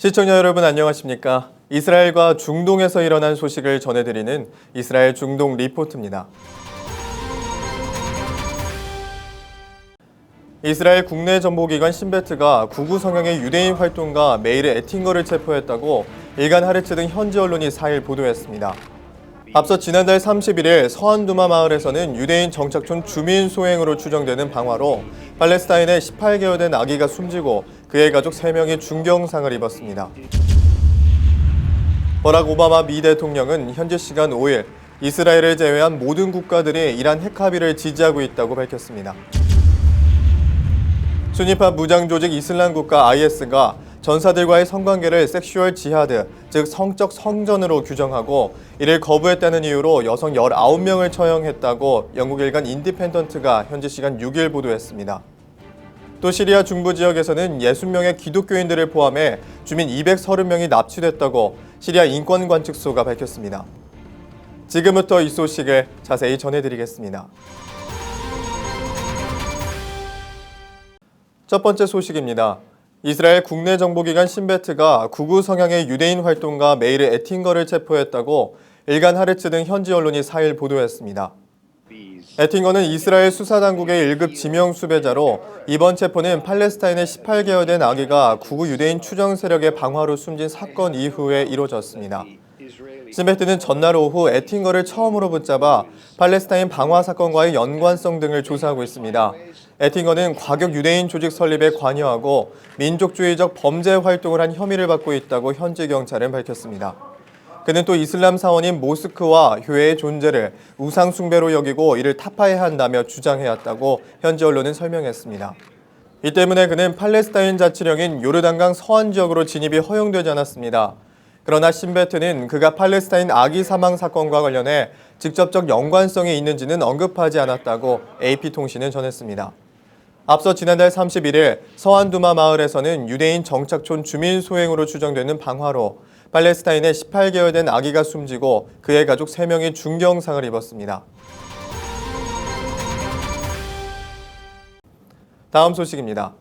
시청자 여러분 안녕하십니까? 이스라엘과 중동에서 일어난 소식을 전해드리는 이스라엘 중동 리포트입니다. 이스라엘 국내 정보기관 신베트가 구구 성향의 유대인 활동가 메이르 에팅거를 체포했다고 일간 하르츠 등 현지 언론이 4일 보도했습니다. 앞서 지난달 31일 서안두마 마을에서는 유대인 정착촌 주민 소행으로 추정되는 방화로 팔레스타인의 18개월 된 아기가 숨지고 그의 가족 3명이 중경상을 입었습니다. 버락 오바마 미 대통령은 현지 시간 5일 이스라엘을 제외한 모든 국가들이 이란 핵 합의를 지지하고 있다고 밝혔습니다. 수니파 무장 조직 이슬람 국가 IS가 전사들과의 성관계를 섹슈얼 지하드, 즉 성적 성전으로 규정하고 이를 거부했다는 이유로 여성 19명을 처형했다고 영국 일간 인디펜던트가 현지 시간 6일 보도했습니다. 또 시리아 중부 지역에서는 60명의 기독교인들을 포함해 주민 230명이 납치됐다고 시리아 인권관측소가 밝혔습니다. 지금부터 이 소식을 자세히 전해드리겠습니다. 첫 번째 소식입니다. 이스라엘 국내 정보기관 신베트가 구구 성향의 유대인 활동가 메이르 에팅거를 체포했다고 일간 하르츠 등 현지 언론이 4일 보도했습니다. 에팅거는 이스라엘 수사당국의 1급 지명 수배자로 이번 체포는 팔레스타인의 18개월 된 아기가 구구 유대인 추정 세력의 방화로 숨진 사건 이후에 이뤄졌습니다. 신베트는 전날 오후 에팅거를 처음으로 붙잡아 팔레스타인 방화 사건과의 연관성 등을 조사하고 있습니다. 에팅거는 과격 유대인 조직 설립에 관여하고 민족주의적 범죄 활동을 한 혐의를 받고 있다고 현지 경찰은 밝혔습니다. 그는 또 이슬람 사원인 모스크와 교회의 존재를 우상 숭배로 여기고 이를 타파해야 한다며 주장해왔다고 현지 언론은 설명했습니다. 이 때문에 그는 팔레스타인 자치령인 요르단강 서안 지역으로 진입이 허용되지 않았습니다. 그러나 신베트는 그가 팔레스타인 아기 사망 사건과 관련해 직접적 연관성이 있는지는 언급하지 않았다고 AP통신은 전했습니다. 앞서 지난달 31일 서안두마 마을에서는 유대인 정착촌 주민 소행으로 추정되는 방화로 팔레스타인의 18개월 된 아기가 숨지고 그의 가족 3명이 중경상을 입었습니다. 다음 소식입니다.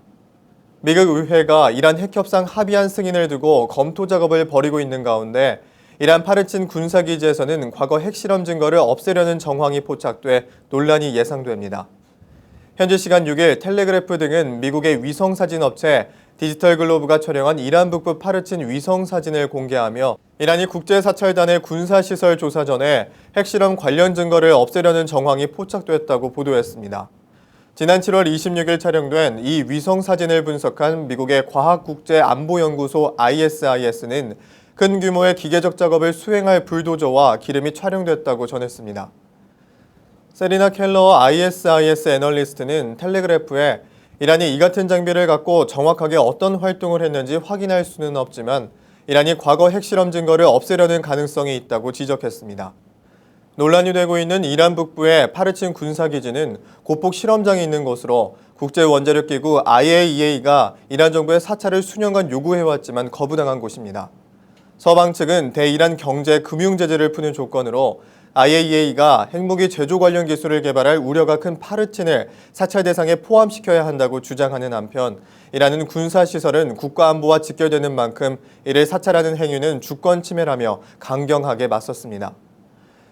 미국 의회가 이란 핵협상 합의안 승인을 두고 검토 작업을 벌이고 있는 가운데 이란 파르친 군사기지에서는 과거 핵실험 증거를 없애려는 정황이 포착돼 논란이 예상됩니다. 현지 시간 6일 텔레그래프 등은 미국의 위성사진 업체 디지털 글로브가 촬영한 이란 북부 파르친 위성사진을 공개하며 이란이 국제사찰단의 군사시설 조사 전에 핵실험 관련 증거를 없애려는 정황이 포착됐다고 보도했습니다. 지난 7월 26일 촬영된 이 위성사진을 분석한 미국의 과학국제안보연구소 ISIS는 큰 규모의 기계적 작업을 수행할 불도저와 기름이 촬영됐다고 전했습니다. 세리나 켈러 ISIS 애널리스트는 텔레그래프에 이란이 이 같은 장비를 갖고 정확하게 어떤 활동을 했는지 확인할 수는 없지만 이란이 과거 핵실험 증거를 없애려는 가능성이 있다고 지적했습니다. 논란이 되고 있는 이란 북부의 파르친 군사기지는 고폭 실험장이 있는 곳으로 국제원자력기구 IAEA가 이란 정부의 사찰을 수년간 요구해왔지만 거부당한 곳입니다. 서방 측은 대이란 경제 금융 제재를 푸는 조건으로 IAEA가 핵무기 제조 관련 기술을 개발할 우려가 큰 파르친을 사찰 대상에 포함시켜야 한다고 주장하는 한편 이란은 군사시설은 국가안보와 직결되는 만큼 이를 사찰하는 행위는 주권 침해라며 강경하게 맞섰습니다.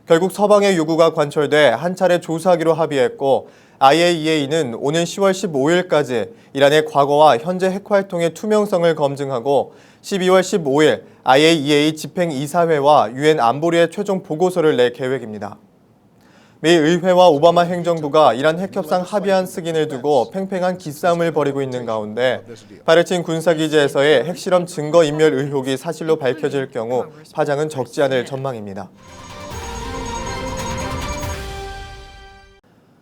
결국 서방의 요구가 관철돼 한 차례 조사하기로 합의했고 IAEA는 오는 10월 15일까지 이란의 과거와 현재 핵활동의 투명성을 검증하고 12월 15일 IAEA 집행이사회와 유엔 안보리에 최종 보고서를 낼 계획입니다. 미 의회와 오바마 행정부가 이란 핵협상 합의안 승인을 두고 팽팽한 기싸움을 벌이고 있는 가운데 파르친 군사기지에서의 핵실험 증거인멸 의혹이 사실로 밝혀질 경우 파장은 적지 않을 전망입니다.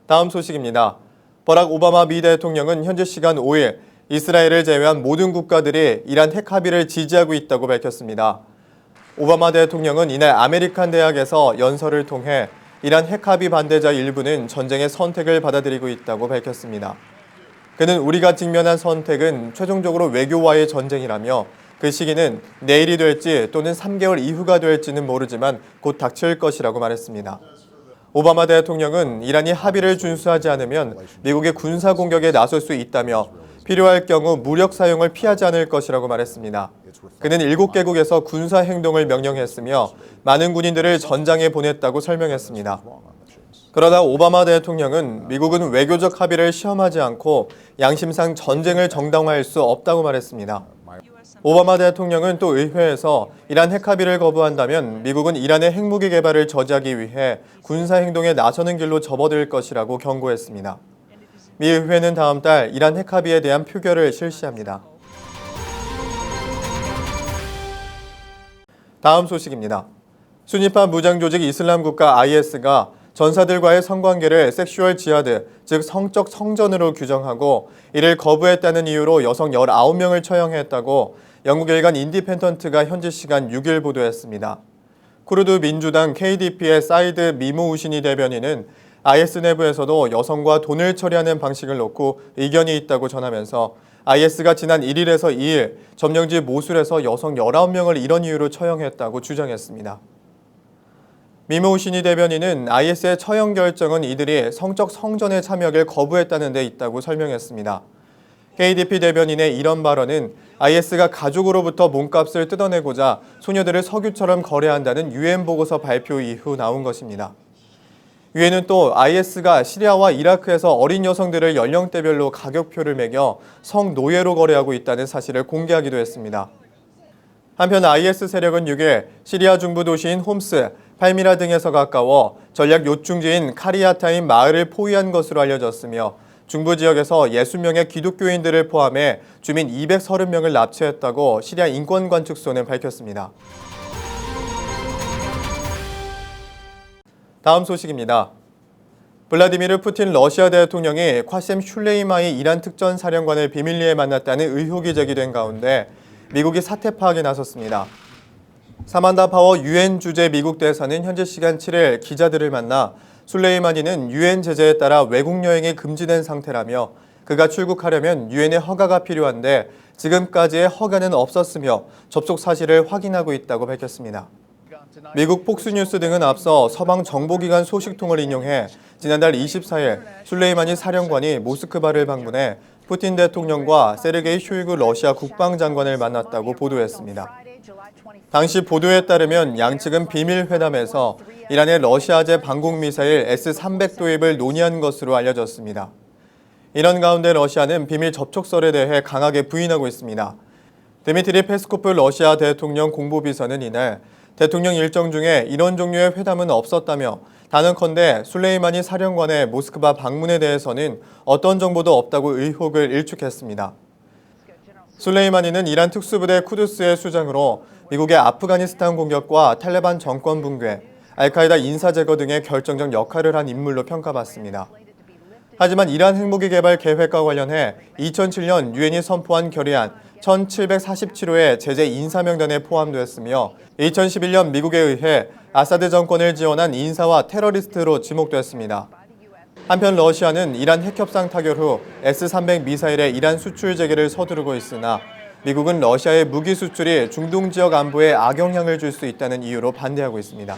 다음 소식입니다. 버락 오바마 미 대통령은 현지 시간 5일 이스라엘을 제외한 모든 국가들이 이란 핵 합의를 지지하고 있다고 밝혔습니다. 오바마 대통령은 이날 아메리칸 대학에서 연설을 통해 이란 핵 합의 반대자 일부는 전쟁의 선택을 받아들이고 있다고 밝혔습니다. 그는 우리가 직면한 선택은 최종적으로 외교와의 전쟁이라며 그 시기는 내일이 될지 또는 3개월 이후가 될지는 모르지만 곧 닥칠 것이라고 말했습니다. 오바마 대통령은 이란이 합의를 준수하지 않으면 미국의 군사 공격에 나설 수 있다며 필요할 경우 무력 사용을 피하지 않을 것이라고 말했습니다. 그는 7개국에서 군사 행동을 명령했으며 많은 군인들을 전장에 보냈다고 설명했습니다. 그러다 오바마 대통령은 미국은 외교적 합의를 시험하지 않고 양심상 전쟁을 정당화할 수 없다고 말했습니다. 오바마 대통령은 또 의회에서 이란 핵 합의를 거부한다면 미국은 이란의 핵무기 개발을 저지하기 위해 군사 행동에 나서는 길로 접어들 것이라고 경고했습니다. 미 의회는 다음 달 이란 핵 합의에 대한 표결을 실시합니다. 다음 소식입니다. 순위파 무장조직 이슬람 국가 IS가 전사들과의 성관계를 섹슈얼 지하드, 즉 성적 성전으로 규정하고 이를 거부했다는 이유로 여성 19명을 처형했다고 영국 일간 인디펜던트가 현지 시간 6일 보도했습니다. 쿠르드 민주당 KDP의 사이드 미무우시니 대변인은 IS 내부에서도 여성과 돈을 처리하는 방식을 놓고 의견이 있다고 전하면서 IS가 지난 1일에서 2일 점령지 모술에서 여성 19명을 이런 이유로 처형했다고 주장했습니다. 미무우시니 대변인은 IS의 처형 결정은 이들이 성적 성전의 참여를 거부했다는 데 있다고 설명했습니다. KDP 대변인의 이런 발언은 IS가 가족으로부터 몸값을 뜯어내고자 소녀들을 석유처럼 거래한다는 UN 보고서 발표 이후 나온 것입니다. 유엔은 또 IS가 시리아와 이라크에서 어린 여성들을 연령대별로 가격표를 매겨 성노예로 거래하고 있다는 사실을 공개하기도 했습니다. 한편 IS 세력은 6일 시리아 중부 도시인 홈스, 팔미라 등에서 가까워 전략 요충지인 카리아타임 마을을 포위한 것으로 알려졌으며 중부 지역에서 60명의 기독교인들을 포함해 주민 230명을 납치했다고 시리아 인권관측소는 밝혔습니다. 다음 소식입니다. 블라디미르 푸틴 러시아 대통령이 콰셈 슐레이마니 이란 특전사령관을 비밀리에 만났다는 의혹이 제기된 가운데 미국이 사태 파악에 나섰습니다. 사만다 파워 UN 주재 미국 대사는 현지 시간 7일 기자들을 만나 술레이마니는 UN 제재에 따라 외국 여행이 금지된 상태라며 그가 출국하려면 UN의 허가가 필요한데 지금까지의 허가는 없었으며 접속 사실을 확인하고 있다고 밝혔습니다. 미국 폭스뉴스 등은 앞서 서방 정보기관 소식통을 인용해 지난달 24일 술레이마니 사령관이 모스크바를 방문해 푸틴 대통령과 세르게이 쇼이구 러시아 국방장관을 만났다고 보도했습니다. 당시 보도에 따르면 양측은 비밀 회담에서 이란의 러시아제 방공미사일 S-300 도입을 논의한 것으로 알려졌습니다. 이런 가운데 러시아는 비밀 접촉설에 대해 강하게 부인하고 있습니다. 드미트리 페스코프 러시아 대통령 공보비서는 이날 대통령 일정 중에 이런 종류의 회담은 없었다며 단언컨대 술레이마니 사령관의 모스크바 방문에 대해서는 어떤 정보도 없다고 의혹을 일축했습니다. 술레이마니는 이란 특수부대 쿠두스의 수장으로 미국의 아프가니스탄 공격과 탈레반 정권 붕괴, 알카에다 인사 제거 등의 결정적 역할을 한 인물로 평가받습니다. 하지만 이란 핵무기 개발 계획과 관련해 2007년 유엔이 선포한 결의안 1747호의 제재 인사명단에 포함되었으며 2011년 미국에 의해 아사드 정권을 지원한 인사와 테러리스트로 지목됐습니다. 한편 러시아는 이란 핵협상 타결 후 S-300 미사일의 이란 수출 재개를 서두르고 있으나 미국은 러시아의 무기 수출이 중동 지역 안보에 악영향을 줄 수 있다는 이유로 반대하고 있습니다.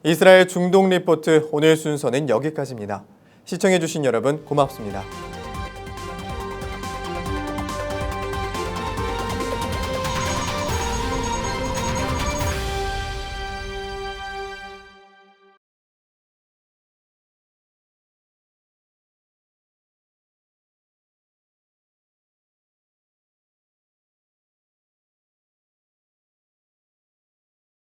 이스라엘 중동 리포트 오늘 순서는 여기까지입니다. 시청해주신 여러분 고맙습니다.